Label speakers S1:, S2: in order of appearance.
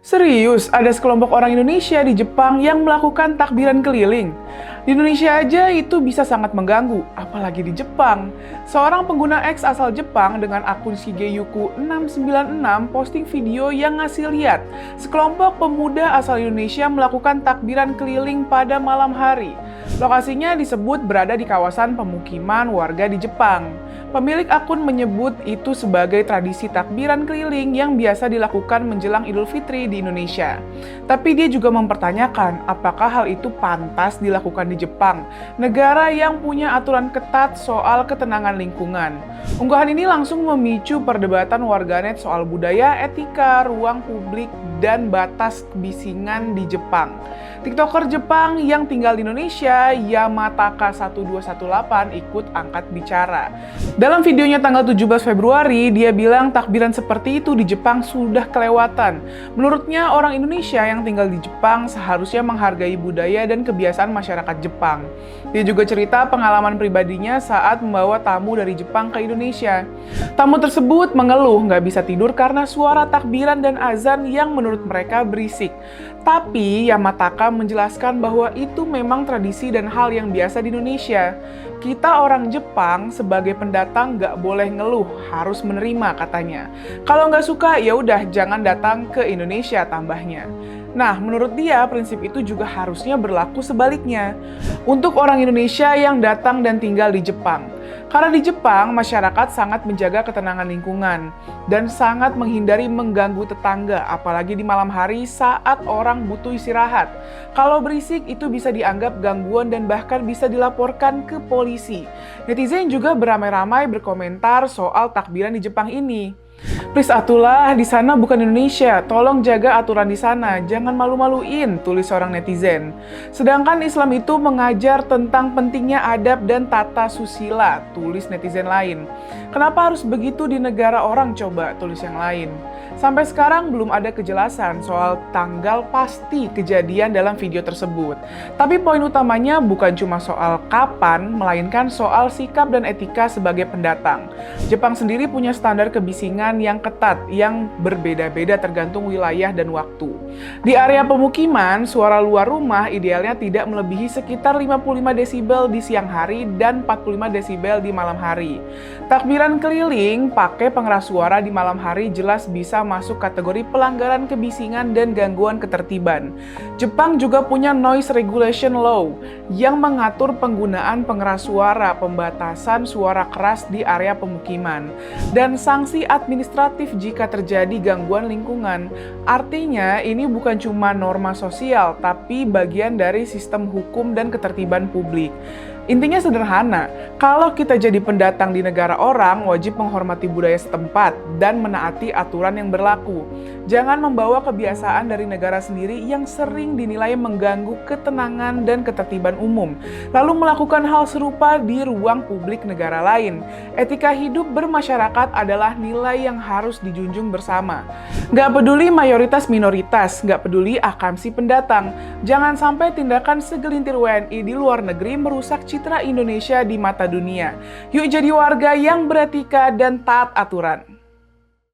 S1: Serius, ada sekelompok orang Indonesia di Jepang yang melakukan takbiran keliling. Di Indonesia aja itu bisa sangat mengganggu, apalagi di Jepang. Seorang pengguna X asal Jepang dengan akun Shigeyuku696 posting video yang ngasih lihat sekelompok pemuda asal Indonesia melakukan takbiran keliling pada malam hari. Lokasinya disebut berada di kawasan pemukiman warga di Jepang. Pemilik akun menyebut itu sebagai tradisi takbiran keliling yang biasa dilakukan menjelang Idul Fitri di Indonesia. Tapi dia juga mempertanyakan apakah hal itu pantas dilakukan di Jepang, negara yang punya aturan ketat soal ketenangan lingkungan. Unggahan ini langsung memicu perdebatan warganet soal budaya, etika, ruang publik, dan batas kebisingan di Jepang. TikToker Jepang yang tinggal di Indonesia, Yamataka1218, ikut angkat bicara. Dalam videonya tanggal 17 Februari, dia bilang takbiran seperti itu di Jepang sudah kelewatan. Menurutnya, orang Indonesia yang tinggal di Jepang seharusnya menghargai budaya dan kebiasaan masyarakat Jepang. Dia juga cerita pengalaman pribadinya saat membawa tamu dari Jepang ke Indonesia. Tamu tersebut mengeluh nggak bisa tidur karena suara takbiran dan azan yang menurut mereka berisik. Tapi Yamataka menjelaskan bahwa itu memang tradisi dan hal yang biasa di Indonesia. Kita orang Jepang sebagai pendatang nggak boleh ngeluh, harus menerima katanya. Kalau nggak suka ya udah jangan datang ke Indonesia tambahnya. Nah, menurut dia prinsip itu juga harusnya berlaku sebaliknya untuk orang Indonesia yang datang dan tinggal di Jepang. Karena di Jepang, masyarakat sangat menjaga ketenangan lingkungan dan sangat menghindari mengganggu tetangga, apalagi di malam hari saat orang butuh istirahat. Kalau berisik, itu bisa dianggap gangguan dan bahkan bisa dilaporkan ke polisi. Netizen juga beramai-ramai berkomentar soal takbiran di Jepang ini. Please atulah, di sana bukan Indonesia, tolong jaga aturan di sana, jangan malu-maluin, tulis seorang netizen. Sedangkan Islam itu mengajar tentang pentingnya adab dan tata susila, tulis netizen lain. Kenapa harus begitu di negara orang coba, tulis yang lain. Sampai sekarang belum ada kejelasan soal tanggal pasti kejadian dalam video tersebut. Tapi poin utamanya bukan cuma soal kapan, melainkan soal sikap dan etika sebagai pendatang. Jepang sendiri punya standar kebisingan yang ketat, yang berbeda-beda tergantung wilayah dan waktu. Di area pemukiman, suara luar rumah idealnya tidak melebihi sekitar 55 desibel di siang hari dan 45 desibel di malam hari. Takbiran keliling pakai pengeras suara di malam hari jelas bisa masuk kategori pelanggaran kebisingan dan gangguan ketertiban. Jepang juga punya noise regulation law yang mengatur penggunaan pengeras suara, pembatasan suara keras di area pemukiman, dan sanksi administratif jika terjadi gangguan lingkungan. Artinya, ini bukan cuma norma sosial, tapi bagian dari sistem hukum dan ketertiban publik. Intinya sederhana, kalau kita jadi pendatang di negara orang, wajib menghormati budaya setempat dan menaati aturan yang berlaku. Jangan membawa kebiasaan dari negara sendiri yang sering dinilai mengganggu ketenangan dan ketertiban umum, lalu melakukan hal serupa di ruang publik negara lain. Etika hidup bermasyarakat adalah nilai yang harus dijunjung bersama. Nggak peduli mayoritas minoritas, nggak peduli akamsi pendatang. Jangan sampai tindakan segelintir WNI di luar negeri merusak citra Indonesia di mata dunia. Yuk jadi warga yang beretika dan taat aturan.